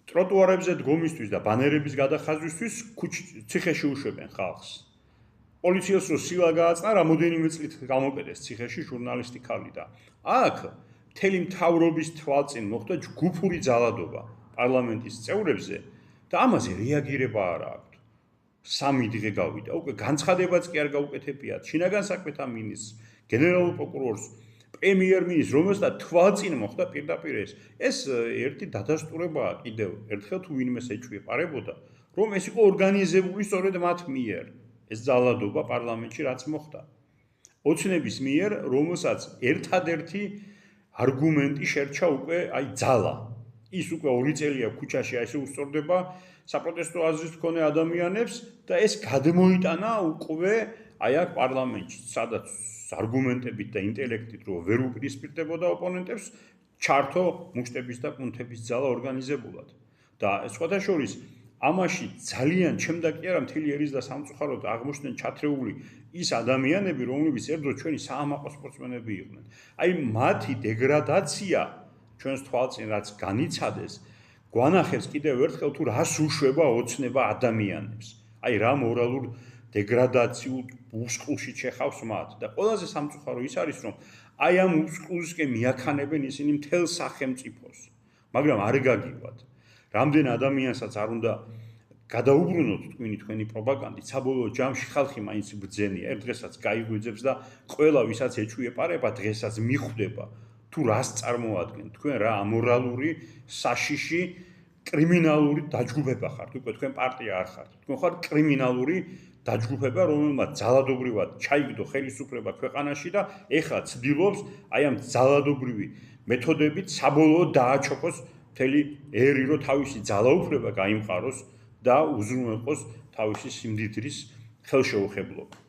ტროტუარებზე დგომისთვის და ბანერების გადახაზვისთვის ციხეში უშვებენ ხალხს. პოლიციას რო სილა გააწნა, რამოდენიმე წლით გამოკეტეს ციხეში ჟურნალისტი ქალი და აქ მთელი მთავრობის თვალწინ მოხდა ჯგუფური ძალადობა პარლამენტის წევრებზე და ამაზე რეაგირება არ აქვს. 3 დღე გავიდა, უკვე განცხადებაც კი არ გაუკეთებიათ შინაგან საქმეთა მინისტრს, გენერალურ პროკურორს, პრემიერ-მინისტრს, რომელსაც თვალწინ მოხდა პირდაპირ ეს ერთი დადასტურებაა კიდევ ერთხელ თუ ვინმეს ეჩვეპარებოდა, რომ ეს იყო ორგანიზებული სწორედ მათ მიერ. ეს ძალადობა პარლამენტში რაც მოხდა. ოცნების მიერ, რომელსაც ერთადერთი არგუმენტი შერჩა უკვე ძალა. ის უკვე 2 წელია ქუჩაში ასე უსწორდება საპროტესტო აზრის მქონე ადამიანებს და ეს გადმოიტანა უკვე აქ პარლამენტში, სადაც არგუმენტებით და ინტელექტით რო ვერ უპირისპირდებოდა ოპონენტებს, ჩართო მუშტების და კუნთების ძალა ორგანიზებულად. და სხვათა შორის ამაში ძალიან ჩემდა კი არა მთელი ერის და სამწუხაროდ აღმოჩნდნენ ჩათრეული ის ადამიანები, რომლებიც ერთდროს ჩვენი საამაყო სპორტსმენები იყვნენ. აი მათი დეგრადაცია ჩვენს თვალწინ რაც განიცადეს, გვანახებს კიდევ ერთხელ თუ რას უშვება ოცნება ადამიანებს. აი რა მორალურ დეგრადაციულ უსყულში შეხავს მათ და ყველაზე სამწუხარო ის არის, რომ აი ამ უსყულსკენ მიაქანებენ ისინი მთელ სახელმწიფოს, მაგრამ არ გაგივათ. რამდენ ადამიანსაც არ უნდა გადაუბრუნოთ თქვენი პროპაგანდით, საბოლოო ჯამში ხალხი მაინც ბრძენია, ერთ დღესაც გაიგვიძებს და ყველა ვისაც ეჩვეპარება დღესაც მიხვდება თუ რას წარმოადგენთ თქვენ რა ამორალური, საშიში, კრიმინალური დაჯგუფება ხართ, უკვე თქვენ პარტია არ ხართ. თქვენ ხართ კრიმინალური დაჯგუფება, რომელმაც ძალადობრივად ჩაიგდო ხელისუფლება ქვეყანაში და ეხლა ცდილობს აი ამ ძალადობრივი მეთოდებით საბოლოოდ დააჩოქოს მთელი ერი, რომ თავისი ძალაუფლება გაიმყაროს და უზრუნველყოს თავისი სიმდიდრის ხელშეუხებლობა.